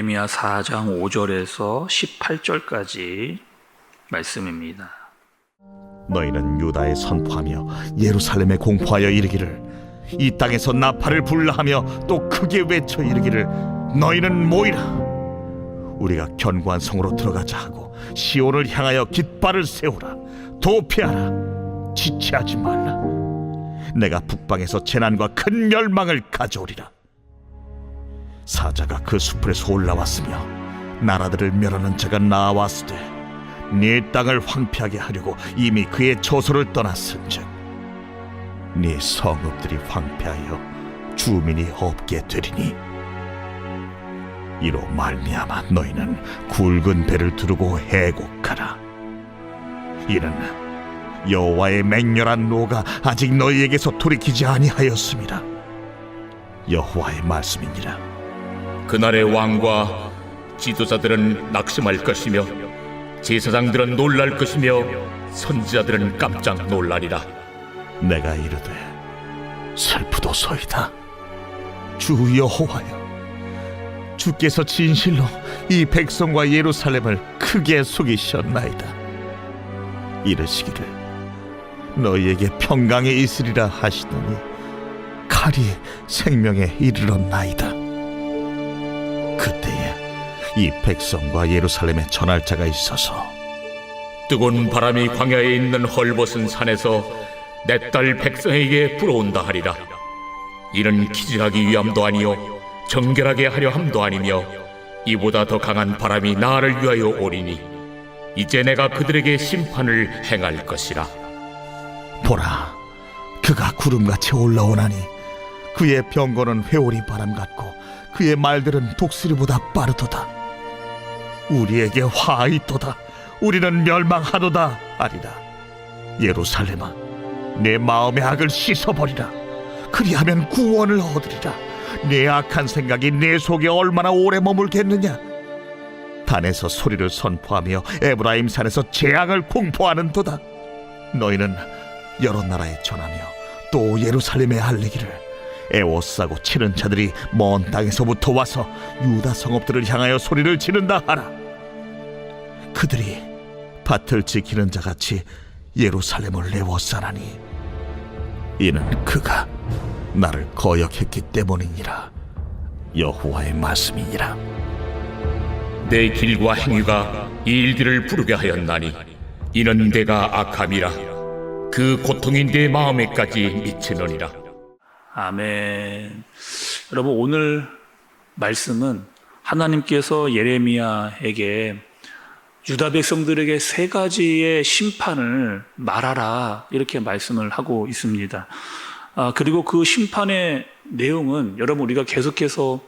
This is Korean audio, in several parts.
예레미야 4장 5절에서 18절까지 말씀입니다. 너희는 유다에 선포하며 예루살렘에 공포하여 이르기를 이 땅에서 나팔을 불라하며 또 크게 외쳐 이르기를 너희는 모이라 우리가 견고한 성으로 들어가자 하고 시온을 향하여 깃발을 세우라 도피하라 지체하지 말라 내가 북방에서 재난과 큰 멸망을 가져오리라. 사자가 그 수풀에서 올라왔으며 나라들을 멸하는 자가 나왔으되 네 땅을 황폐하게 하려고 이미 그의 처소를 떠났은즉 네 성읍들이 황폐하여 주민이 없게 되리니 이로 말미암아 너희는 굵은 배를 두르고 해곡하라. 이는 여호와의 맹렬한 노가 아직 너희에게서 돌이키지 아니하였습니다. 여호와의 말씀이니라. 그날의 왕과 지도자들은 낙심할 것이며 제사장들은 놀랄 것이며 선지자들은 깜짝 놀라리라. 내가 이르되 슬프도소이다. 주 여호와여, 주께서 진실로 이 백성과 예루살렘을 크게 속이셨나이다. 이르시기를 너희에게 평강에 있으리라 하시더니 칼이 생명에 이르렀나이다. 그때에 이 백성과 예루살렘에 전할 자가 있어서 뜨거운 바람이 광야에 있는 헐벗은 산에서 내 딸 백성에게 불어온다 하리라. 이는 기증하기 위함도 아니요 정결하게 하려 함도 아니며 이보다 더 강한 바람이 나를 위하여 오리니 이제 내가 그들에게 심판을 행할 것이라. 보라, 그가 구름같이 올라오나니 그의 병거는 회오리 바람 같고 그의 말들은 독수리보다 빠르도다. 우리에게 화 있도다. 우리는 멸망하도다 아리라. 예루살렘아, 내 마음의 악을 씻어버리라. 그리하면 구원을 얻으리라. 내 악한 생각이 내 속에 얼마나 오래 머물겠느냐. 단에서 소리를 선포하며 에브라임 산에서 재앙을 공포하는도다. 너희는 여러 나라에 전하며 또 예루살렘에 알리기를 애워싸고 치는 자들이 먼 땅에서부터 와서 유다 성읍들을 향하여 소리를 지른다 하라. 그들이 밭을 지키는 자같이 예루살렘을 애워싸라니 이는 그가 나를 거역했기 때문이니라. 여호와의 말씀이니라. 내 길과 행위가 이 일들을 부르게 하였나니 이는 내가 악함이라. 그 고통이 내 마음에까지 미치느니라. 아멘. 여러분, 오늘 말씀은 하나님께서 예레미야에게 유다 백성들에게 세 가지의 심판을 말하라 이렇게 말씀을 하고 있습니다. 그리고 그 심판의 내용은 여러분 우리가 계속해서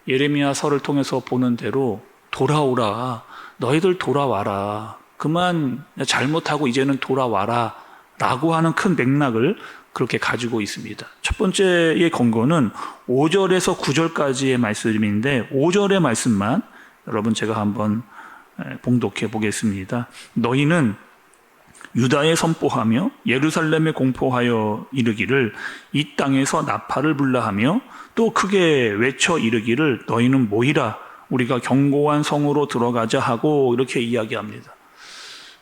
예레미야서를 통해서 보는 대로 돌아오라, 너희들 돌아와라, 그만 잘못하고 이제는 돌아와라 라고 하는 큰 맥락을 그렇게 가지고 있습니다. 첫 번째의 근거는 5절에서 9절까지의 말씀인데 5절의 말씀만 여러분 제가 한번 봉독해 보겠습니다. 너희는 유다에 선포하며 예루살렘에 공포하여 이르기를 이 땅에서 나팔을 불라하며 또 크게 외쳐 이르기를 너희는 모이라 우리가 견고한 성으로 들어가자 하고 이렇게 이야기합니다.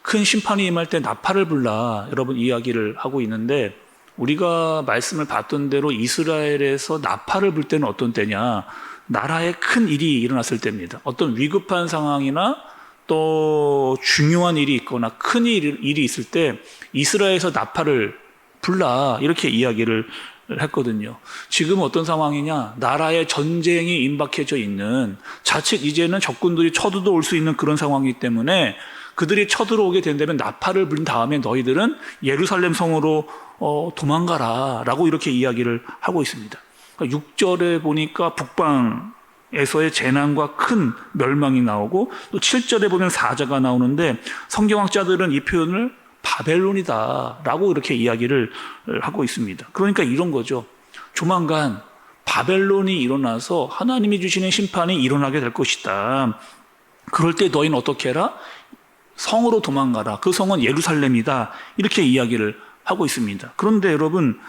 큰 심판이 임할 때 나팔을 불라 여러분 이야기를 하고 있는데 우리가 말씀을 봤던 대로 이스라엘에서 나팔을 불 때는 어떤 때냐, 나라에 큰 일이 일어났을 때입니다. 어떤 위급한 상황이나 또 중요한 일이 있거나 큰 일이 있을 때 이스라엘에서 나팔을 불라 이렇게 이야기를 했거든요. 지금 어떤 상황이냐, 나라에 전쟁이 임박해져 있는, 자칫 이제는 적군들이 쳐들어올 수 있는 그런 상황이기 때문에 그들이 쳐들어오게 된다면 나팔을 불린 다음에 너희들은 예루살렘 성으로 도망가라 라고 이렇게 이야기를 하고 있습니다. 그러니까 6절에 보니까 북방에서의 재난과 큰 멸망이 나오고 또 7절에 보면 사자가 나오는데 성경학자들은 이 표현을 바벨론이다 라고 이렇게 이야기를 하고 있습니다. 그러니까 이런 거죠. 조만간 바벨론이 일어나서 하나님이 주시는 심판이 일어나게 될 것이다. 그럴 때 너희는 어떻게 해라? 성으로 도망가라. 그 성은 예루살렘이다. 이렇게 이야기를 하고 있습니다. 그런데 여러분,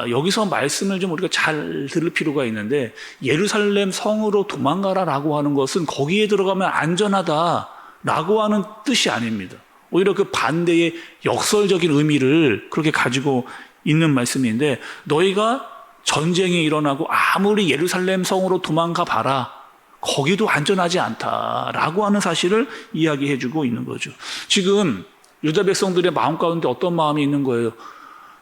여기서 말씀을 좀 우리가 잘 들을 필요가 있는데, 예루살렘 성으로 도망가라라고 하는 것은 거기에 들어가면 안전하다라고 하는 뜻이 아닙니다. 오히려 그 반대의 역설적인 의미를 그렇게 가지고 있는 말씀인데, 너희가 전쟁이 일어나고 아무리 예루살렘 성으로 도망가 봐라, 거기도 안전하지 않다라고 하는 사실을 이야기해 주고 있는 거죠. 지금 유다 백성들의 마음 가운데 어떤 마음이 있는 거예요?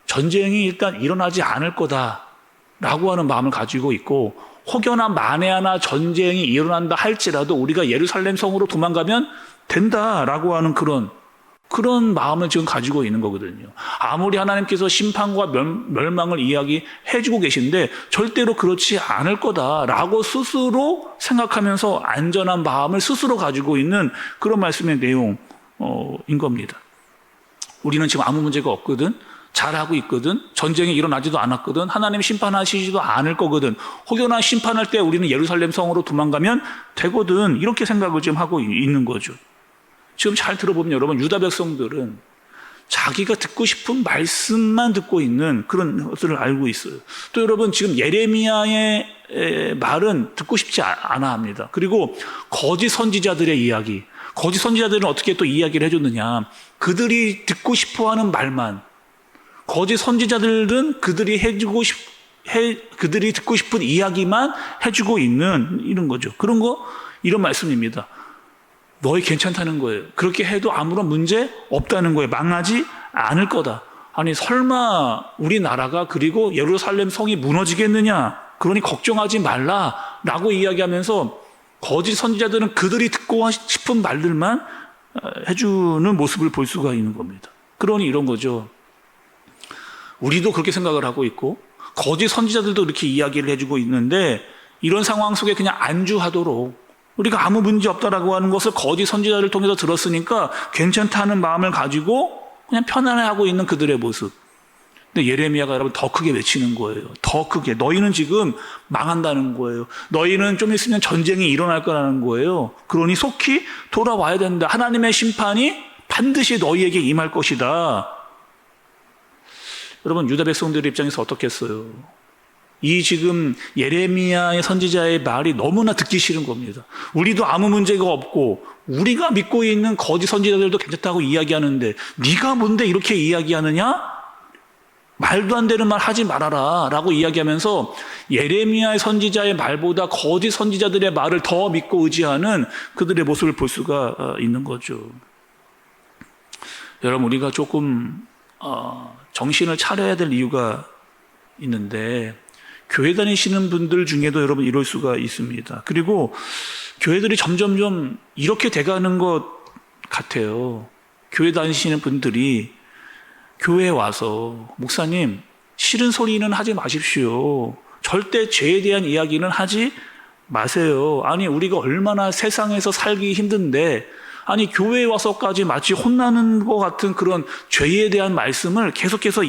전쟁이 일단 일어나지 않을 거다라고 하는 마음을 가지고 있고, 혹여나 만에 하나 전쟁이 일어난다 할지라도 우리가 예루살렘 성으로 도망가면 된다라고 하는 그런 마음을 지금 가지고 있는 거거든요. 아무리 하나님께서 심판과 멸망을 이야기해 주고 계신데 절대로 그렇지 않을 거다라고 스스로 생각하면서 안전한 마음을 스스로 가지고 있는 그런 말씀의 내용인 겁니다. 우리는 지금 아무 문제가 없거든, 잘하고 있거든, 전쟁이 일어나지도 않았거든, 하나님 심판하시지도 않을 거거든, 혹여나 심판할 때 우리는 예루살렘 성으로 도망가면 되거든, 이렇게 생각을 지금 하고 있는 거죠. 지금 잘 들어보면 여러분, 유다 백성들은 자기가 듣고 싶은 말씀만 듣고 있는 그런 것들을 알고 있어요. 또 여러분, 지금 예레미야의 말은 듣고 싶지 않아 합니다. 그리고 거짓 선지자들의 이야기, 거짓 선지자들은 어떻게 또 이야기를 해줬느냐, 그들이 듣고 싶어하는 말만, 거짓 선지자들은 그들이 듣고 싶은 이야기만 해주고 있는 이런 거죠. 이런 말씀입니다. 너희 괜찮다는 거예요. 그렇게 해도 아무런 문제 없다는 거예요. 망하지 않을 거다. 아니, 설마 우리나라가 그리고 예루살렘 성이 무너지겠느냐? 그러니 걱정하지 말라라고 이야기하면서 거짓 선지자들은 그들이 듣고 싶은 말들만 해주는 모습을 볼 수가 있는 겁니다. 그러니 이런 거죠. 우리도 그렇게 생각을 하고 있고 거짓 선지자들도 이렇게 이야기를 해주고 있는데, 이런 상황 속에 그냥 안주하도록, 우리가 아무 문제 없다라고 하는 것을 거짓 선지자를 통해서 들었으니까 괜찮다는 마음을 가지고 그냥 편안해하고 있는 그들의 모습. 근데 예레미야가 여러분 더 크게 외치는 거예요. 더 크게. 너희는 지금 망한다는 거예요. 너희는 좀 있으면 전쟁이 일어날 거라는 거예요. 그러니 속히 돌아와야 된다. 하나님의 심판이 반드시 너희에게 임할 것이다. 여러분, 유다 백성들의 입장에서 어떻겠어요? 이 지금 예레미야의 선지자의 말이 너무나 듣기 싫은 겁니다. 우리도 아무 문제가 없고 우리가 믿고 있는 거짓 선지자들도 괜찮다고 이야기하는데 네가 뭔데 이렇게 이야기하느냐? 말도 안 되는 말 하지 말아라 라고 이야기하면서 예레미야의 선지자의 말보다 거짓 선지자들의 말을 더 믿고 의지하는 그들의 모습을 볼 수가 있는 거죠. 여러분, 우리가 조금 정신을 차려야 될 이유가 있는데, 교회 다니시는 분들 중에도 여러분 이럴 수가 있습니다. 그리고 교회들이 점점점 이렇게 돼가는 것 같아요. 교회 다니시는 분들이 교회에 와서 목사님, 싫은 소리는 하지 마십시오. 절대 죄에 대한 이야기는 하지 마세요. 아니, 우리가 얼마나 세상에서 살기 힘든데, 아니, 교회에 와서까지 마치 혼나는 것 같은 그런 죄에 대한 말씀을 계속해서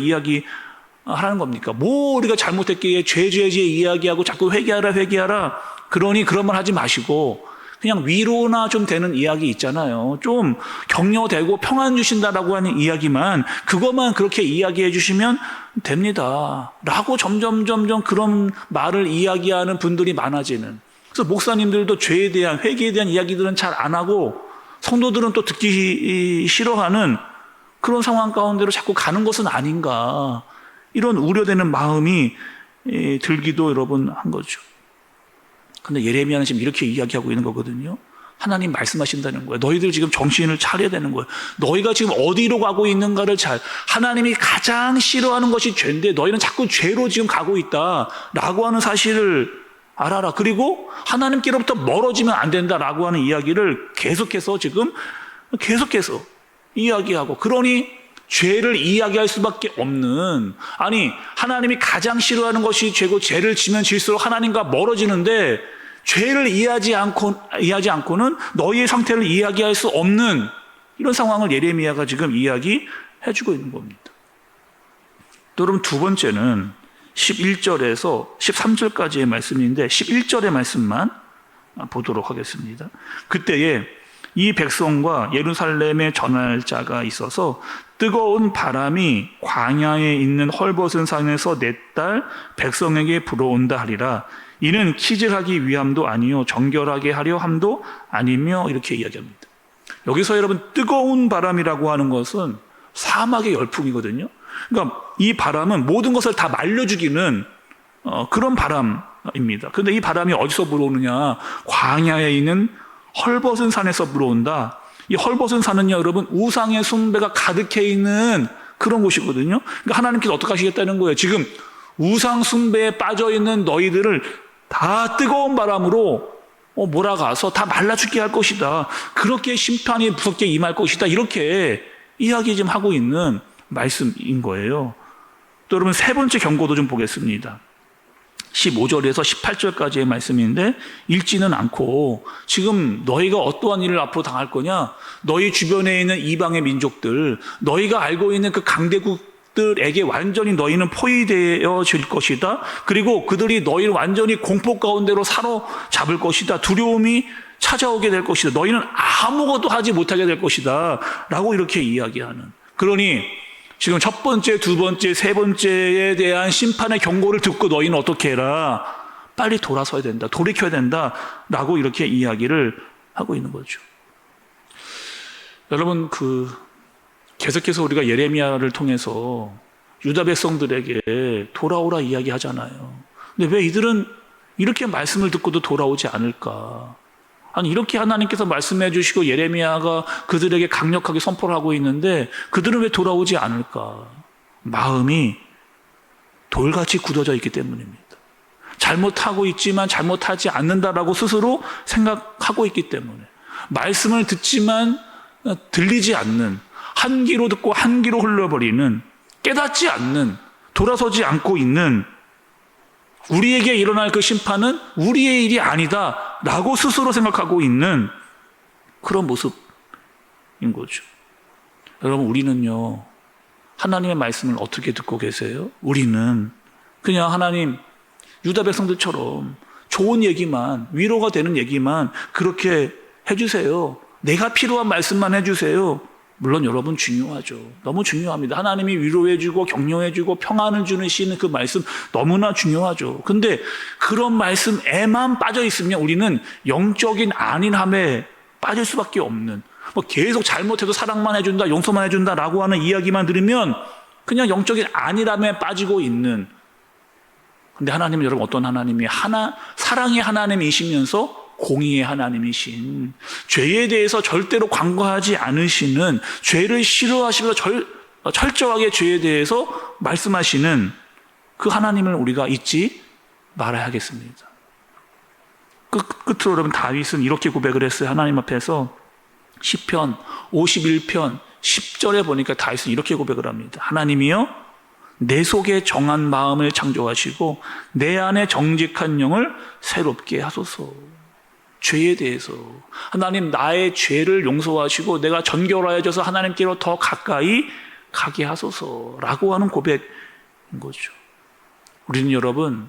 하라는 겁니까? 뭐 우리가 잘못했기에 죄 이야기하고 자꾸 회개하라. 그러니 그런 말 하지 마시고 그냥 위로나 좀 되는 이야기 있잖아요. 좀 격려되고 평안 주신다라고 하는 이야기만, 그것만 그렇게 이야기해 주시면 됩니다. 라고 점점 그런 말을 이야기하는 분들이 많아지는. 그래서 목사님들도 죄에 대한, 회개에 대한 이야기들은 잘 안 하고 성도들은 또 듣기 싫어하는 그런 상황 가운데로 자꾸 가는 것은 아닌가. 이런 우려되는 마음이 들기도 여러분 한 거죠. 근데 예레미야는 지금 이렇게 이야기하고 있는 거거든요. 하나님 말씀하신다는 거예요. 너희들 지금 정신을 차려야 되는 거예요. 너희가 지금 어디로 가고 있는가를 하나님이 가장 싫어하는 것이 죄인데 너희는 자꾸 죄로 지금 가고 있다라고 하는 사실을 알아라. 그리고 하나님께로부터 멀어지면 안 된다라고 하는 이야기를 계속해서 이야기하고, 그러니 죄를 이야기할 수밖에 없는, 아니, 하나님이 가장 싫어하는 것이 죄고 죄를 지면 질수록 하나님과 멀어지는데 죄를 이해하지 않고는 너희의 상태를 이야기할 수 없는 이런 상황을 예레미야가 지금 이야기해주고 있는 겁니다. 또 여러분, 두 번째는 11절에서 13절까지의 말씀인데 11절의 말씀만 보도록 하겠습니다. 그때에 이 백성과 예루살렘에 전할 자가 있어서 뜨거운 바람이 광야에 있는 헐벗은 산에서 내 딸 백성에게 불어온다 하리라. 이는 키질하기 위함도 아니요 정결하게 하려 함도 아니며, 이렇게 이야기합니다. 여기서 여러분, 뜨거운 바람이라고 하는 것은 사막의 열풍이거든요. 그러니까 이 바람은 모든 것을 다 말려 죽이는 그런 바람입니다. 그런데 이 바람이 어디서 불어오느냐? 광야에 있는 헐벗은 산에서 불어온다. 이 헐벗은 산은요, 여러분, 우상의 숭배가 가득해 있는 그런 곳이거든요. 그러니까 하나님께서 어떻게 하시겠다는 거예요? 지금 우상 숭배에 빠져 있는 너희들을 다 뜨거운 바람으로 몰아가서 다 말라 죽게 할 것이다. 그렇게 심판이 무섭게 임할 것이다. 이렇게 이야기 좀 하고 있는 말씀인 거예요. 또 여러분, 세 번째 경고도 좀 보겠습니다. 15절에서 18절까지의 말씀인데, 읽지는 않고 지금 너희가 어떠한 일을 앞으로 당할 거냐? 너희 주변에 있는 이방의 민족들, 너희가 알고 있는 그 강대국들에게 완전히 너희는 포위되어질 것이다. 그리고 그들이 너희를 완전히 공포 가운데로 사로잡을 것이다. 두려움이 찾아오게 될 것이다. 너희는 아무것도 하지 못하게 될 것이다. 라고 이렇게 이야기하는. 그러니 지금 첫 번째, 두 번째, 세 번째에 대한 심판의 경고를 듣고 너희는 어떻게 해라? 빨리 돌아서야 된다. 돌이켜야 된다. 라고 이렇게 이야기를 하고 있는 거죠. 여러분, 계속해서 우리가 예레미야를 통해서 유다 백성들에게 돌아오라 이야기하잖아요. 근데 왜 이들은 이렇게 말씀을 듣고도 돌아오지 않을까? 아니, 이렇게 하나님께서 말씀해 주시고 예레미야가 그들에게 강력하게 선포를 하고 있는데 그들은 왜 돌아오지 않을까? 마음이 돌같이 굳어져 있기 때문입니다. 잘못하고 있지만 잘못하지 않는다라고 스스로 생각하고 있기 때문에, 말씀을 듣지만 들리지 않는, 한 귀로 듣고 한 귀로 흘러버리는, 깨닫지 않는, 돌아서지 않고 있는, 우리에게 일어날 그 심판은 우리의 일이 아니다 라고 스스로 생각하고 있는 그런 모습인 거죠. 여러분, 우리는요, 하나님의 말씀을 어떻게 듣고 계세요? 우리는 그냥 하나님, 유다 백성들처럼 좋은 얘기만, 위로가 되는 얘기만 그렇게 해주세요. 내가 필요한 말씀만 해주세요. 물론 여러분 중요하죠. 너무 중요합니다. 하나님이 위로해주고 격려해주고 평안을 주는 그 말씀 너무나 중요하죠. 근데 그런 말씀에만 빠져 있으면 우리는 영적인 안일함에 빠질 수밖에 없는, 계속 잘못해도 사랑만 해준다, 용서만 해준다라고 하는 이야기만 들으면 그냥 영적인 안일함에 빠지고 있는. 근데 하나님은 여러분 어떤 하나님이 사랑의 하나님이시면서 공의의 하나님이신, 죄에 대해서 절대로 관과하지 않으시는, 죄를 싫어하시면서 철저하게 죄에 대해서 말씀하시는 그 하나님을 우리가 잊지 말아야겠습니다. 끝으로 여러분, 다윗은 이렇게 고백을 했어요. 하나님 앞에서 시편 51편 10절에 보니까 다윗은 이렇게 고백을 합니다. 하나님이여, 내 속에 정한 마음을 창조하시고 내 안에 정직한 영을 새롭게 하소서. 죄에 대해서 하나님, 나의 죄를 용서하시고 내가 정결하여져서 하나님께로 더 가까이 가게 하소서라고 하는 고백인 거죠. 우리는 여러분,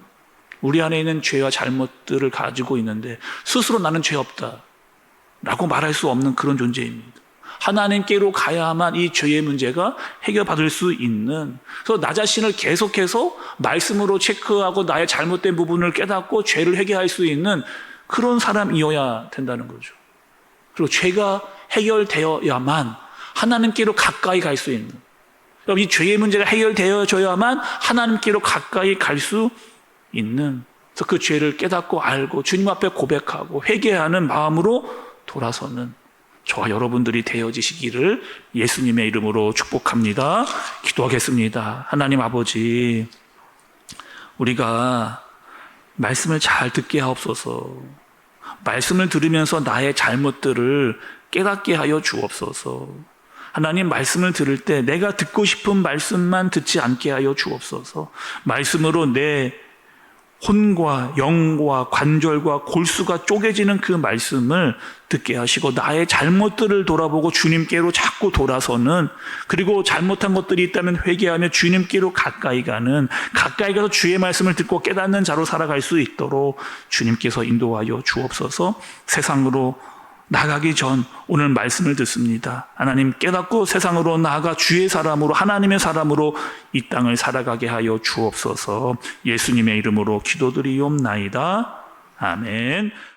우리 안에 있는 죄와 잘못들을 가지고 있는데 스스로 나는 죄 없다 라고 말할 수 없는 그런 존재입니다. 하나님께로 가야만 이 죄의 문제가 해결받을 수 있는, 그래서 나 자신을 계속해서 말씀으로 체크하고 나의 잘못된 부분을 깨닫고 죄를 해결할 수 있는 그런 사람이어야 된다는 거죠. 그리고 죄가 해결되어야만 하나님께로 가까이 갈 수 있는, 이 죄의 문제가 해결되어져야만 하나님께로 가까이 갈 수 있는, 그래서 그 죄를 깨닫고 알고 주님 앞에 고백하고 회개하는 마음으로 돌아서는 저와 여러분들이 되어지시기를 예수님의 이름으로 축복합니다. 기도하겠습니다. 하나님 아버지, 우리가 말씀을 잘 듣게 하옵소서. 말씀을 들으면서 나의 잘못들을 깨닫게 하여 주옵소서. 하나님, 말씀을 들을 때 내가 듣고 싶은 말씀만 듣지 않게 하여 주옵소서. 말씀으로 내 혼과 영과 관절과 골수가 쪼개지는 그 말씀을 듣게 하시고 나의 잘못들을 돌아보고 주님께로 자꾸 돌아서는, 그리고 잘못한 것들이 있다면 회개하며 주님께로 가까이 가는, 가까이 가서 주의 말씀을 듣고 깨닫는 자로 살아갈 수 있도록 주님께서 인도하여 주옵소서. 세상으로 나가기 전 오늘 말씀을 듣습니다. 하나님 깨닫고 세상으로 나아가 주의 사람으로 하나님의 사람으로 이 땅을 살아가게 하여 주옵소서. 예수님의 이름으로 기도드리옵나이다. 아멘.